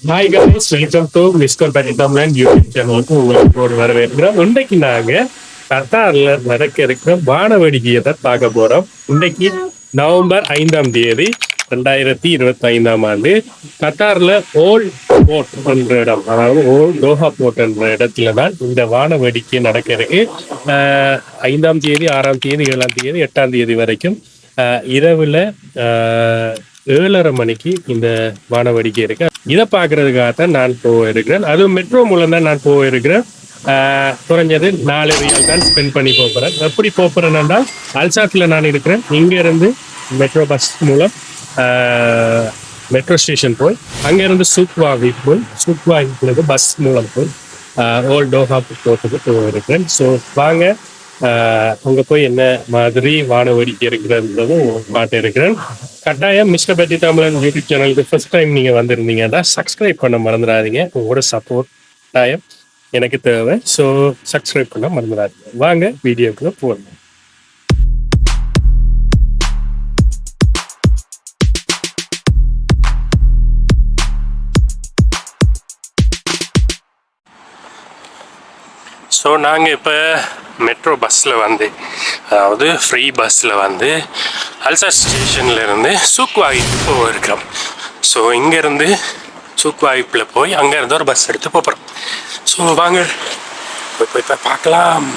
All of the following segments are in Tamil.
ஹாய் guys, வெல்கம் டு மிஸ்கர் பேட்டி தமிழன் யூடியூப் சேனலுக்கு உங்களுக்கு ஒரு வரவேற்கிறோம். இன்றைக்கு நாங்க கத்தார்ல நடக்க இருக்கிற வானவேடிக்கையை தான் பார்க்க போறோம். இன்றைக்கு நவம்பர் 5 2025 கத்தார்ல ஓல்ட் போர்ட் என்ற இடம், அதாவது ஓல்ட் டோஹா போர்ட் என்ற இடத்துல தான் இந்த வானவேடிக்கை நடக்க இருக்கு. 5 6 7 8 வரைக்கும் இரவுல 7:30 மணிக்கு இந்த வானவேடிக்கை இருக்கு. இதை பார்க்கறதுக்காகத்தான் நான் போயிருக்கிறேன். அதுவும் மெட்ரோ மூலம் தான் நான் போயிருக்கிறேன். குறைஞ்சது 4 ரியால் தான் ஸ்பெண்ட் பண்ணி போகிறேன். எப்படி போகிறேன்னா, அல்சாத்தில் நான் இருக்கிறேன். இங்கேருந்து மெட்ரோ பஸ் மூலம் மெட்ரோ ஸ்டேஷன் போய் அங்கேருந்து சூக்வாவிலேருந்து பஸ் மூலம் போய் ஓல்ட் டோஹா போகிறதுக்கு போயிருக்கிறேன். ஸோ வாங்க அங்கே போய் என்ன மாதிரி வானவேடிக்கை இருக்கிறதுன்றதும் பாட்டு இருக்கிறேன். கட்டாயம் மிஸ்டர் பேட்டி தமிழன் யூடியூப் சேனலுக்கு ஃபர்ஸ்ட் டைம் நீங்கள் வந்திருந்தீங்கன்னா சப்ஸ்கிரைப் பண்ண மறந்துடாதீங்க. உங்களோட சப்போர்ட் கட்டாயம் எனக்கு தேவை. ஸோ சப்ஸ்கிரைப் பண்ண மறந்துடாதீங்க. வாங்க வீடியோக்குள்ள போகணும். ஸோ நாங்கள் இப்போ மெட்ரோ பஸ்ஸில் வந்து, அதாவது ஃப்ரீ பஸ்ஸில் வந்து அல்சார் ஸ்டேஷன்லேருந்து சூக்வாய்க்கு போயிருக்கிறோம். ஸோ இங்கேருந்து சூக்வாய்ப்பில் போய் அங்கேருந்து ஒரு பஸ் எடுத்து போகிறோம். ஸோ வாங்க போய் பார்க்கலாம்.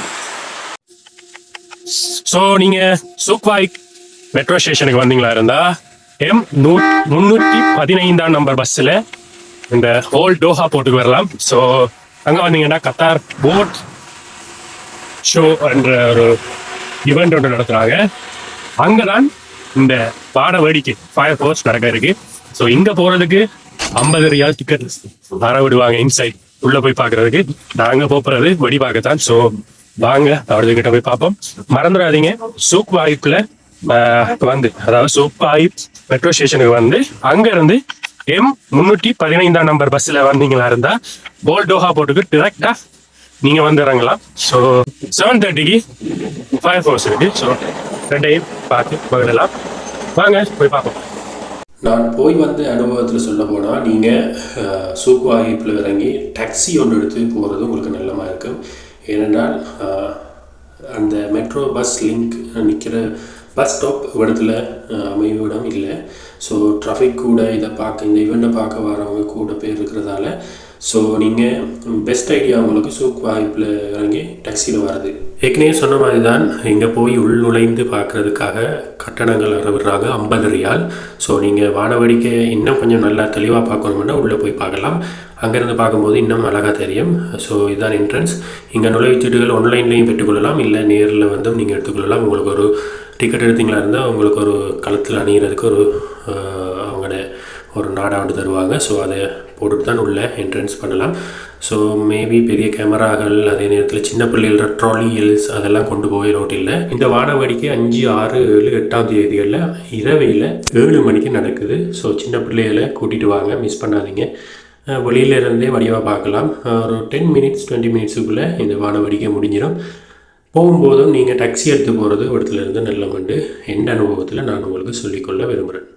ஸோ நீங்கள் சூக்வாய் மெட்ரோ ஸ்டேஷனுக்கு வந்தீங்களா இருந்தால் M315 நம்பர் பஸ்ஸில் இந்த ஓல்ட் டோஹா போர்ட்டுக்கு வரலாம். ஸோ அங்கே வந்தீங்கன்னா கத்தார் போட் ஷோ என்ற ஒரு ஈவெண்ட் ஒன்று நடத்துகிறாங்க. அங்கே தான் இந்த வானவேடிக்கை ஃபயர் ஃபோர்ஸ் நடக்க இருக்கு. ஸோ இங்கே போகிறதுக்கு 50 ரியால் டிக்கெட் வர விடுவாங்க இன்சைட் உள்ளே போய் பார்க்கறதுக்கு. நாங்கள் போகிறது வெடி பார்க்கத்தான். ஸோ வாங்க அவர்கிட்ட போய் பார்ப்போம். மறந்துடாதீங்க, சூக் வாய்ப்பில் வந்து, அதாவது சூக் வாய்ப் மெட்ரோ ஸ்டேஷனுக்கு வந்து அங்கேருந்து M315 நம்பர் பஸ்ஸில் வந்தீங்களா இருந்தால் ஓல்ட் டோஹா போர்ட்டுக்கு டிரெக்டாக நீங்கள் வந்து இறங்கலாம். ஸோ 7:30க்கு ஃபயர் ஃபோர்ஸ் இருக்கு. ஸோ ரெண்டையும் பார்த்து பகிரலாம். வாங்க போய் பார்ப்போம். நான் போய் வந்த அனுபவத்தில் சொல்ல போனால், நீங்கள் சூக் வாகிப்பில் இறங்கி டாக்ஸி ஒன்று எடுத்து போகிறது உங்களுக்கு நல்லமாக இருக்கும். ஏனென்றால் அந்த மெட்ரோ பஸ் லிங்க் நிற்கிற பஸ் ஸ்டாப் இடத்துல அமைவிடம் இல்லை. ஸோ ட்ராஃபிக் கூட இதை பார்க்க, இந்த இவெண்ட்டை பார்க்க வரவங்க கூட பேர் இருக்கிறதால, ஸோ நீங்கள் பெஸ்ட் ஐடியா உங்களுக்கு சூக் வாய்ப்பில் இறங்கி டாக்ஸியில் வர்றது. ஏற்கனவே சொன்ன மாதிரி தான், இங்கே போய் உள் நுழைந்து பார்க்குறதுக்காக கட்டணங்கள் விடுறாங்க 50 ரியால். ஸோ நீங்கள் வானவேடிக்கை இன்னும் கொஞ்சம் நல்லா தெளிவாக பார்க்கணும்னா உள்ளே போய் பார்க்கலாம். அங்கேருந்து பார்க்கும்போது இன்னும் அழகாக தெரியும். ஸோ இதுதான் என்ட்ரன்ஸ். இங்கே நுழைவுச்சீட்டுகள் ஆன்லைன்லேயும் பெற்றுக்கொள்ளலாம், இல்லை நேரில் வந்து நீங்கள் எடுத்துக்கொள்ளலாம். உங்களுக்கு ஒரு டிக்கெட் எடுத்தீங்களா இருந்தால் உங்களுக்கு ஒரு களத்தில் அணிகிறதுக்கு ஒரு அவங்களோட ஒரு நாடாண்டு தருவாங்க. ஸோ அதை போட்டுட்டு தான் உள்ள என்ட்ரன்ஸ் பண்ணலாம். ஸோ மேபி பெரிய கேமராக்கள், அதே நேரத்தில் சின்ன பிள்ளைகளோட ட்ராலி ஹில்ஸ் அதெல்லாம் கொண்டு போய் ரோட் இல்லை. இந்த வானவேடிக்கை 5, 6, 7, 8 தேதிகளில் இரவையில் 7 மணிக்கு நடக்குது. ஸோ சின்ன பிள்ளைகளை கூட்டிகிட்டு வாங்க, மிஸ் பண்ணாதீங்க. வெளியிலேருந்தே வடிவாக பார்க்கலாம். ஒரு 10 மினிட்ஸ் 20 மினிட்ஸுக்குள்ளே இந்த வானவேடிக்கை முடிஞ்சிடும். போகும்போதும் நீங்கள் டாக்ஸி எடுத்து போகிறது இடத்துலேருந்து நல்ல மண்டு எந்த அனுபவத்தில் நான் உங்களுக்கு சொல்லிக்கொள்ள விரும்புகிறேன்.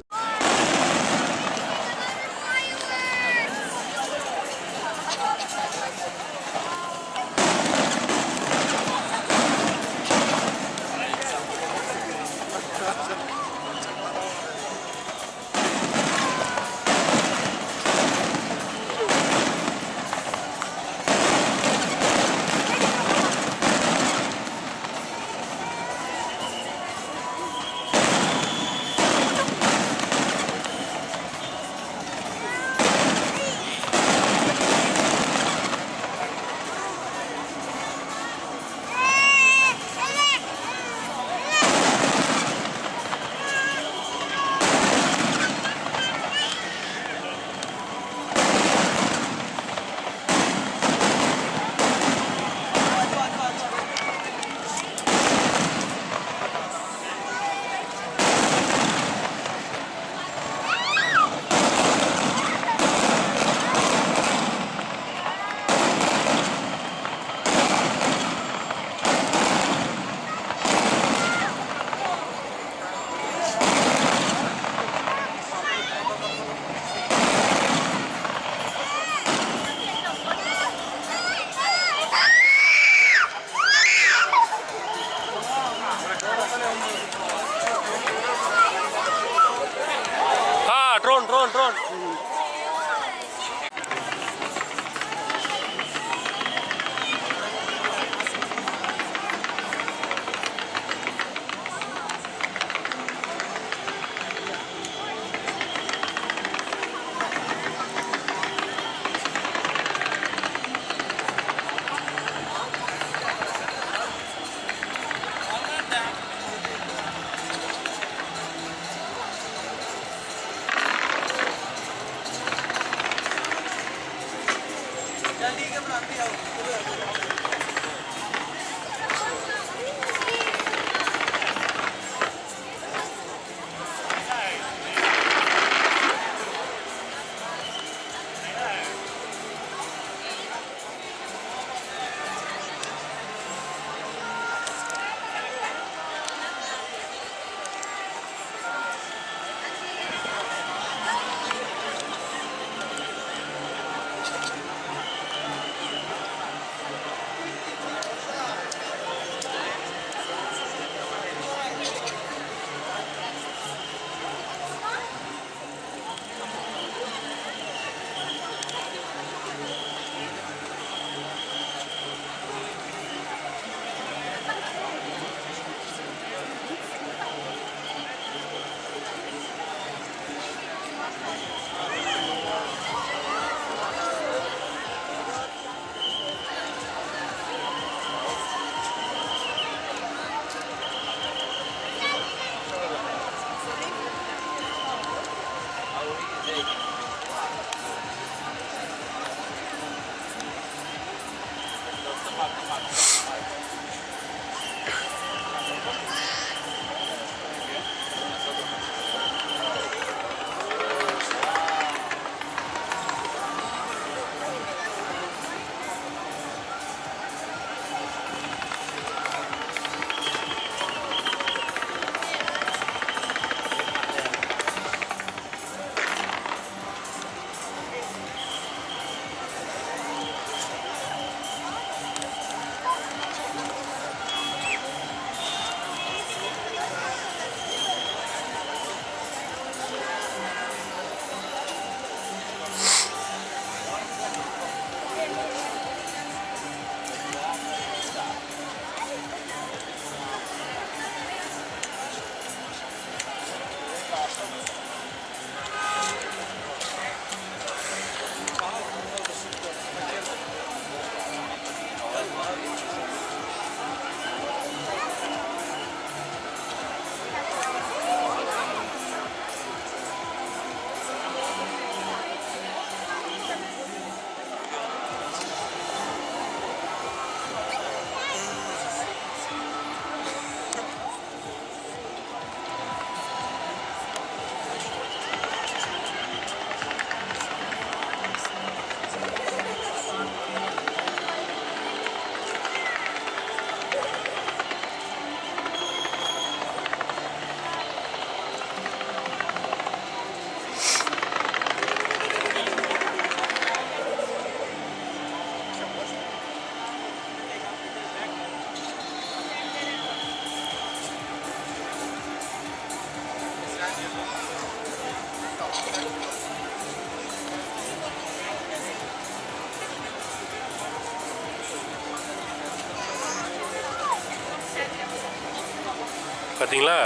பார்த்தீங்களா,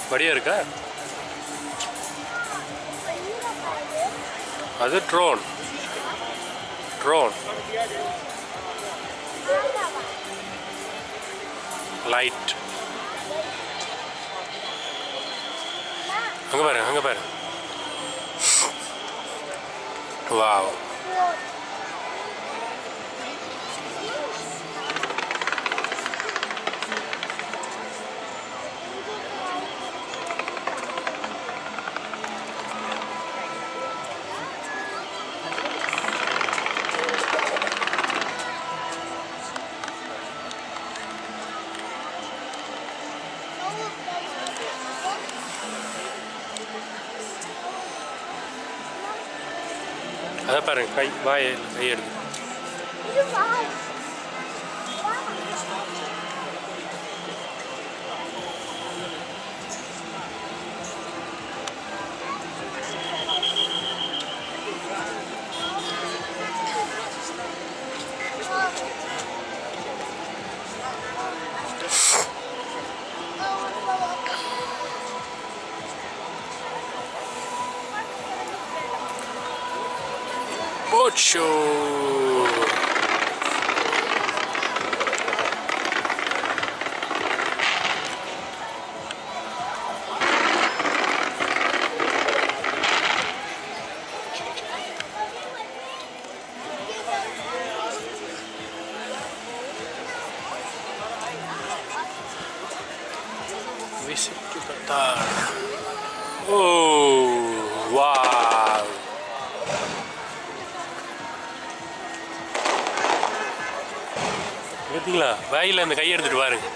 வடியாக இருக்கா? அது ட்ரோன். லைட் அங்கே பாரு. வாவ். அதை பாருங்க, கை எடுத்து. Boat show. Visit to Qatar. Oh, wow. பார்த்தீங்களா வாயில் அந்த கையை எடுத்துட்டு பாருங்க.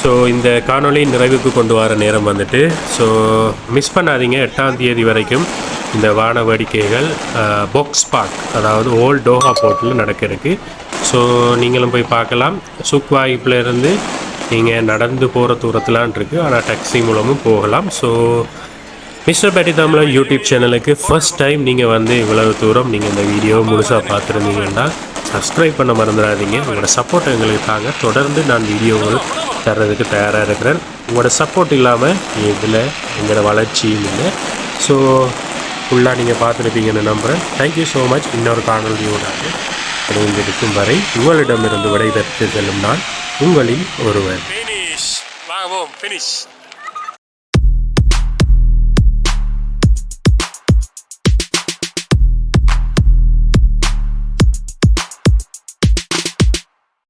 ஸோ இந்த காணொளி நிறைவுக்கு கொண்டு வர நேரம் வந்துட்டு, ஸோ மிஸ் பண்ணாதீங்க. 8ஆம் தேதி வரைக்கும் இந்த வான வேடிக்கைகள் பாக்ஸ் பார்க், அதாவது ஓல்ட் டோஹா போர்ட்டில் நடக்கிறதுக்கு. ஸோ நீங்களும் போய் பார்க்கலாம். சுக்வாயிப்பிலேருந்து நீங்கள் நடந்து போகிற தூரத்திலான் இருக்குது, ஆனால் டாக்ஸி மூலமும் போகலாம். ஸோ மிஸ்டர் பேட்டி தமிழன் யூடியூப் சேனலுக்கு ஃபர்ஸ்ட் டைம் நீங்கள் வந்து இவ்வளவு தூரம் நீங்கள் இந்த வீடியோ முழுசாக பார்த்துருந்தீங்கன்னா சப்ஸ்கிரைப் பண்ண மறந்துடாதீங்க. உங்களோட சப்போர்ட் எங்களுக்கு தாங்க. தொடர்ந்து நான் வீடியோகள் தர்றதுக்கு தயாராக இருக்கிறேன். உங்களோட சப்போர்ட் இல்லாமல் இதில் எங்களோட வளர்ச்சியும் இல்லை. ஸோ ஃபுல்லாக நீங்கள் பார்த்துருப்பீங்கன்னு நம்புகிறேன். Thank you so much. இன்னொரு காணொலியோட இருக்கும் வரை உங்களிடமிருந்து விடைபெற்று செல்லும் நான் உங்களில் ஒருவர். ஃபினிஷ்.